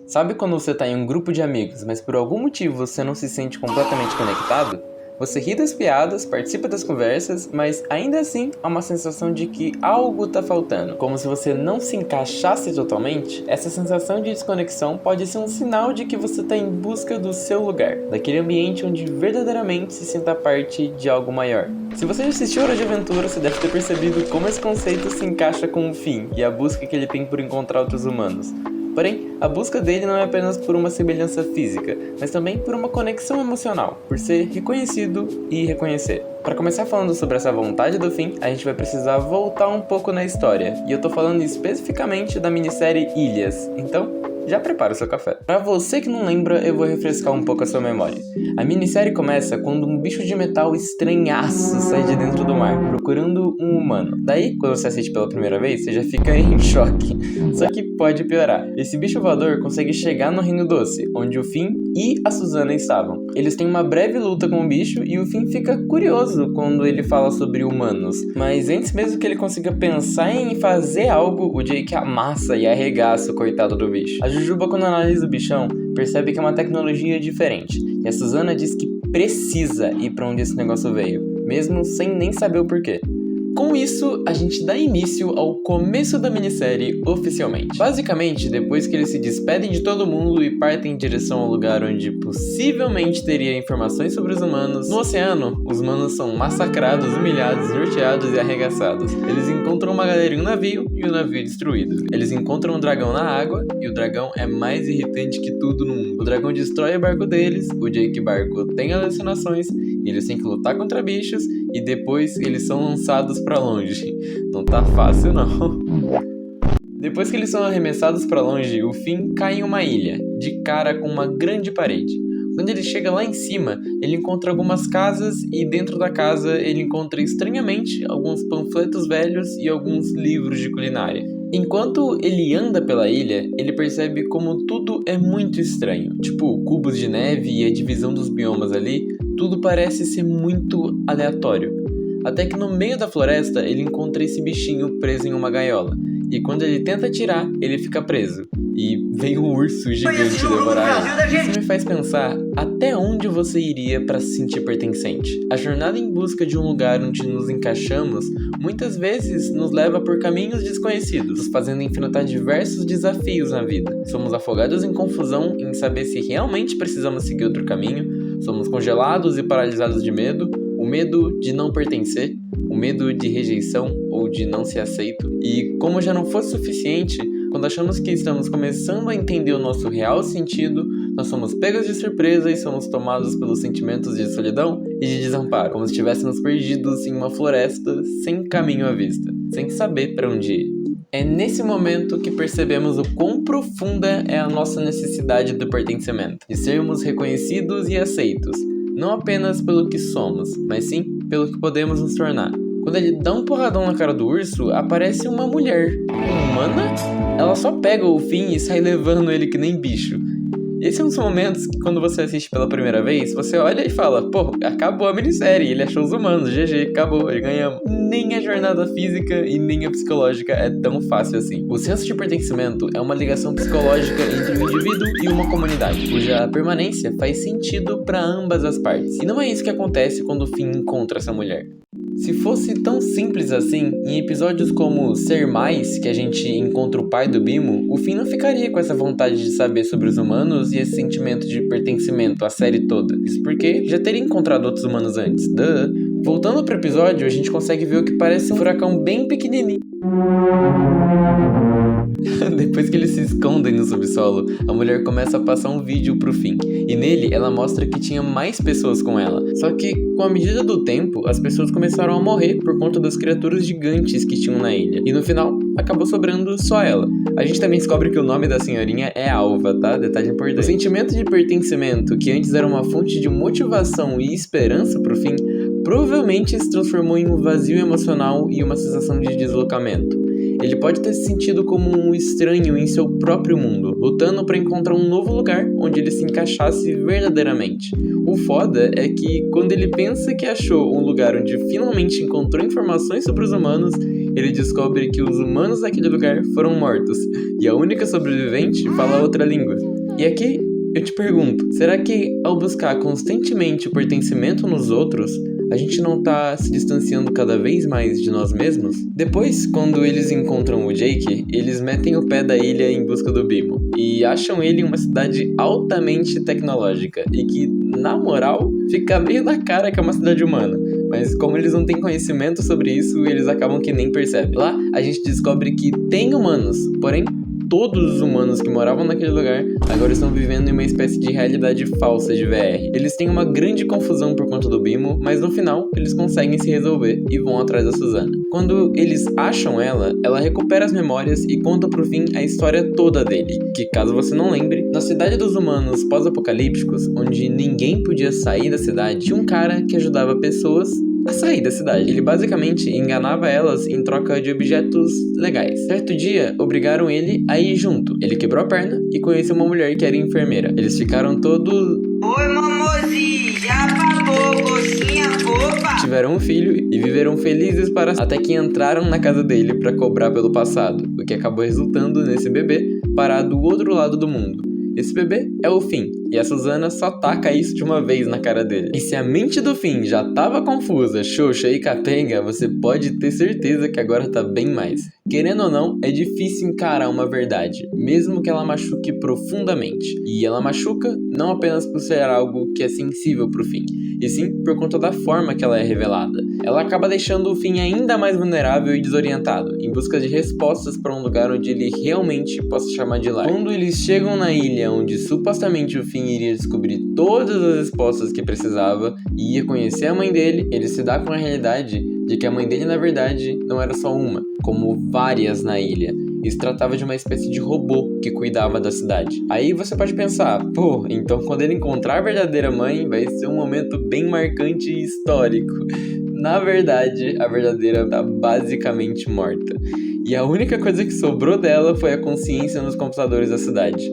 Sabe quando você tá em um grupo de amigos, mas por algum motivo você não se sente completamente conectado? Você ri das piadas, participa das conversas, mas ainda assim há uma sensação de que algo tá faltando, como se você não se encaixasse totalmente. Essa sensação de desconexão pode ser um sinal de que você tá em busca do seu lugar, daquele ambiente onde verdadeiramente se sinta parte de algo maior. Se você já assistiu Hora de Aventura, você deve ter percebido como esse conceito se encaixa com o Finn e a busca que ele tem por encontrar outros humanos. Porém, a busca dele não é apenas por uma semelhança física, mas também por uma conexão emocional, por ser reconhecido e reconhecer. Para começar falando sobre essa vontade do Finn, a gente vai precisar voltar um pouco na história, e eu tô falando especificamente da minissérie Ilhas, então já prepara o seu café. Para você que não lembra, eu vou refrescar um pouco a sua memória. A minissérie começa quando um bicho de metal estranhaço sai de dentro do mar, procurando um humano. Daí, quando você assiste pela primeira vez, você já fica em choque. Só que pode piorar. Esse bicho voador consegue chegar no Reino Doce, onde o Finn e a Susana estavam. Eles têm uma breve luta com o bicho e o Finn fica curioso quando ele fala sobre humanos. Mas antes mesmo que ele consiga pensar em fazer algo, o Jake amassa e arregaça o coitado do bicho. A Jujuba, quando analisa o bichão, percebe que é uma tecnologia diferente. E a Susana diz que precisa ir pra onde esse negócio veio, mesmo sem nem saber o porquê. Com isso, a gente dá início ao começo da minissérie oficialmente. Basicamente, depois que eles se despedem de todo mundo e partem em direção ao lugar onde possivelmente teria informações sobre os humanos, no oceano, os humanos são massacrados, humilhados, norteados e arregaçados. Eles encontram uma galera em um navio e o navio destruído. Eles encontram um dragão na água e o dragão é mais irritante que tudo no mundo. O dragão destrói o barco deles, o Jake Barco tem alucinações, eles têm que lutar contra bichos e depois eles são lançados pra longe. Não tá fácil não. Depois que eles são arremessados pra longe, o Finn cai em uma ilha, de cara com uma grande parede. Quando ele chega lá em cima, ele encontra algumas casas e dentro da casa ele encontra estranhamente alguns panfletos velhos e alguns livros de culinária. Enquanto ele anda pela ilha, ele percebe como tudo é muito estranho. Tipo, cubos de neve e a divisão dos biomas ali, tudo parece ser muito aleatório. Até que no meio da floresta ele encontra esse bichinho preso em uma gaiola. E quando ele tenta tirar, ele fica preso. E vem um urso gigante devorar ele. Isso me faz pensar até onde você iria para se sentir pertencente. A jornada em busca de um lugar onde nos encaixamos muitas vezes nos leva por caminhos desconhecidos, nos fazendo enfrentar diversos desafios na vida. Somos afogados em confusão em saber se realmente precisamos seguir outro caminho, somos congelados e paralisados de medo, o medo de não pertencer, o medo de rejeição ou de não ser aceito. E como já não fosse suficiente, quando achamos que estamos começando a entender o nosso real sentido, nós somos pegos de surpresa e somos tomados pelos sentimentos de solidão e de desamparo, como se estivéssemos perdidos em uma floresta sem caminho à vista, sem saber para onde ir. É nesse momento que percebemos o quão profunda é a nossa necessidade do pertencimento, de sermos reconhecidos e aceitos, não apenas pelo que somos, mas sim pelo que podemos nos tornar. Quando ele dá um porradão na cara do urso, aparece uma mulher. Humana? Ela só pega o Finn e sai levando ele que nem bicho. Esse é um dos momentos que quando você assiste pela primeira vez, você olha e fala, pô, acabou a minissérie, ele achou os humanos, GG, acabou, ganhamos. Nem a jornada física e nem a psicológica é tão fácil assim. O senso de pertencimento é uma ligação psicológica entre um indivíduo e uma comunidade, cuja permanência faz sentido para ambas as partes. E não é isso que acontece quando o Finn encontra essa mulher. Se fosse tão simples assim, em episódios como Ser Mais, que a gente encontra o pai do Bimo, o Finn não ficaria com essa vontade de saber sobre os humanos e esse sentimento de pertencimento a série toda. Isso porque já teria encontrado outros humanos antes. Duh. Voltando pro episódio, a gente consegue ver o que parece um furacão bem pequenininho. Depois que eles se escondem no subsolo, a mulher começa a passar um vídeo pro Finn, e nele ela mostra que tinha mais pessoas com ela. Só que, com a medida do tempo, as pessoas começaram a morrer por conta das criaturas gigantes que tinham na ilha, e no final, acabou sobrando só ela. A gente também descobre que o nome da senhorinha é Alva, tá? Detalhe importante. O sentimento de pertencimento, que antes era uma fonte de motivação e esperança pro Finn, provavelmente se transformou em um vazio emocional e uma sensação de deslocamento. Ele pode ter se sentido como um estranho em seu próprio mundo, lutando para encontrar um novo lugar onde ele se encaixasse verdadeiramente. O foda é que, quando ele pensa que achou um lugar onde finalmente encontrou informações sobre os humanos, ele descobre que os humanos daquele lugar foram mortos, e a única sobrevivente fala outra língua. E aqui eu te pergunto, será que ao buscar constantemente o pertencimento nos outros, a gente não tá se distanciando cada vez mais de nós mesmos? Depois, quando eles encontram o Jake, eles metem o pé da ilha em busca do Bimo e acham ele em uma cidade altamente tecnológica e que, na moral, fica meio na cara que é uma cidade humana. Mas como eles não têm conhecimento sobre isso, eles acabam que nem percebem. Lá, a gente descobre que tem humanos, porém, todos os humanos que moravam naquele lugar agora estão vivendo em uma espécie de realidade falsa de VR. Eles têm uma grande confusão por conta do Bimo, mas no final eles conseguem se resolver e vão atrás da Susana. Quando eles acham ela, ela recupera as memórias e conta pro Finn a história toda dele, que caso você não lembre, na cidade dos humanos pós-apocalípticos, onde ninguém podia sair da cidade, tinha um cara que ajudava pessoas a sair da cidade. Ele basicamente enganava elas em troca de objetos legais. Certo dia, obrigaram ele a ir junto. Ele quebrou a perna e conheceu uma mulher que era enfermeira. Eles ficaram todos... Oi, mamozinho, já pagou, coxinha, opa! Tiveram um filho e viveram felizes para até que entraram na casa dele para cobrar pelo passado, o que acabou resultando nesse bebê parar do outro lado do mundo. Esse bebê é o Finn, e a Susana só taca isso de uma vez na cara dele. E se a mente do Finn já tava confusa, xoxa e capenga, você pode ter certeza que agora tá bem mais. Querendo ou não, é difícil encarar uma verdade, mesmo que ela machuque profundamente. E ela machuca não apenas por ser algo que é sensível pro Finn, e sim por conta da forma que ela é revelada. Ela acaba deixando o Finn ainda mais vulnerável e desorientado, em busca de respostas para um lugar onde ele realmente possa chamar de lar. Quando eles chegam na ilha onde supostamente o Finn iria descobrir todas as respostas que precisava e ia conhecer a mãe dele, ele se dá com a realidade de que a mãe dele na verdade não era só uma, como várias na ilha. E se tratava de uma espécie de robô que cuidava da cidade. Aí você pode pensar, pô, então quando ele encontrar a verdadeira mãe, vai ser um momento bem marcante e histórico. Na verdade, a verdadeira tá basicamente morta. E a única coisa que sobrou dela foi a consciência nos computadores da cidade.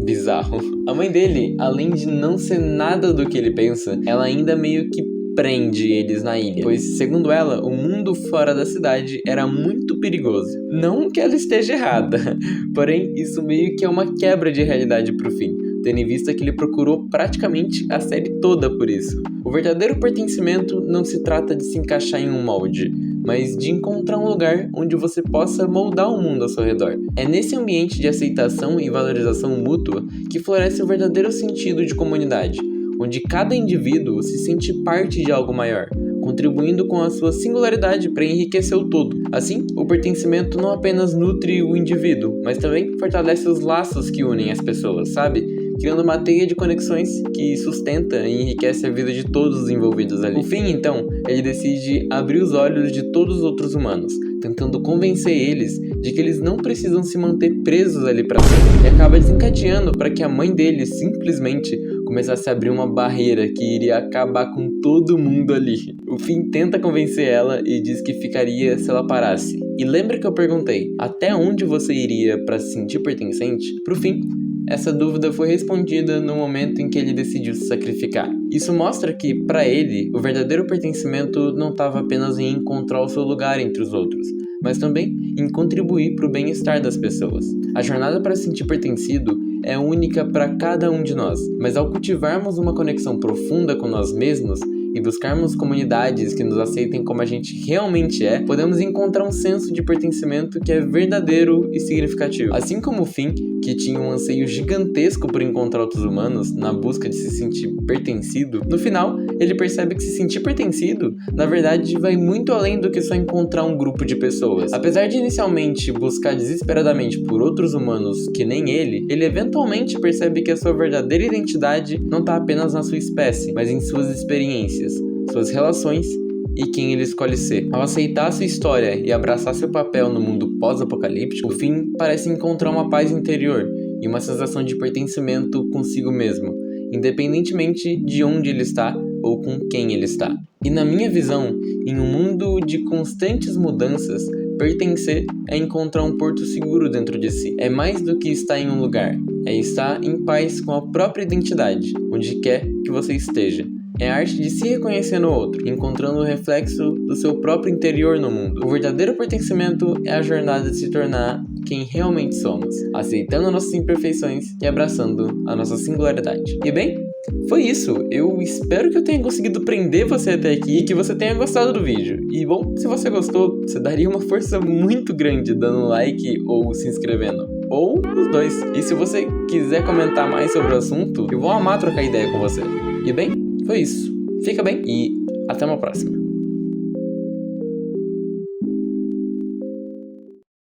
Bizarro. A mãe dele, além de não ser nada do que ele pensa, ela ainda meio que prende eles na ilha, pois, segundo ela, o mundo fora da cidade era muito perigoso. Não que ela esteja errada, porém, isso meio que é uma quebra de realidade pro Finn, tendo em vista que ele procurou praticamente a série toda por isso. O verdadeiro pertencimento não se trata de se encaixar em um molde, mas de encontrar um lugar onde você possa moldar o mundo ao seu redor. É nesse ambiente de aceitação e valorização mútua que floresce o verdadeiro sentido de comunidade, onde cada indivíduo se sente parte de algo maior, contribuindo com a sua singularidade para enriquecer o todo. Assim, o pertencimento não apenas nutre o indivíduo, mas também fortalece os laços que unem as pessoas, sabe? Criando uma teia de conexões que sustenta e enriquece a vida de todos os envolvidos ali. No fim, então, ele decide abrir os olhos de todos os outros humanos, tentando convencer eles de que eles não precisam se manter presos ali para sempre, e acaba desencadeando para que a mãe dele simplesmente começasse a abrir uma barreira que iria acabar com todo mundo ali. O Finn tenta convencer ela e diz que ficaria se ela parasse. E lembra que eu perguntei, até onde você iria para se sentir pertencente? Pro Finn, essa dúvida foi respondida no momento em que ele decidiu se sacrificar. Isso mostra que, para ele, o verdadeiro pertencimento não estava apenas em encontrar o seu lugar entre os outros, mas também em contribuir para o bem-estar das pessoas. A jornada para se sentir pertencido é única para cada um de nós, mas ao cultivarmos uma conexão profunda com nós mesmos e buscarmos comunidades que nos aceitem como a gente realmente é, podemos encontrar um senso de pertencimento que é verdadeiro e significativo. Assim como o Finn, que tinha um anseio gigantesco por encontrar outros humanos na busca de se sentir pertencido, no final, ele percebe que se sentir pertencido, na verdade, vai muito além do que só encontrar um grupo de pessoas. Apesar de inicialmente buscar desesperadamente por outros humanos que nem ele eventualmente percebe que a sua verdadeira identidade não está apenas na sua espécie, mas em suas experiências, suas relações e quem ele escolhe ser. Ao aceitar a sua história e abraçar seu papel no mundo pós-apocalíptico, o Finn parece encontrar uma paz interior e uma sensação de pertencimento consigo mesmo, independentemente de onde ele está ou com quem ele está. E na minha visão, em um mundo de constantes mudanças, pertencer é encontrar um porto seguro dentro de si. É mais do que estar em um lugar, é estar em paz com a própria identidade, onde quer que você esteja. É a arte de se reconhecer no outro, encontrando o reflexo do seu próprio interior no mundo. O verdadeiro pertencimento é a jornada de se tornar quem realmente somos, aceitando nossas imperfeições e abraçando a nossa singularidade. E bem, foi isso. Eu espero que eu tenha conseguido prender você até aqui e que você tenha gostado do vídeo. E bom, se você gostou, você daria uma força muito grande dando um like ou se inscrevendo. Ou os dois. E se você quiser comentar mais sobre o assunto, eu vou amar trocar ideia com você. E bem, foi isso. Fica bem e até uma próxima.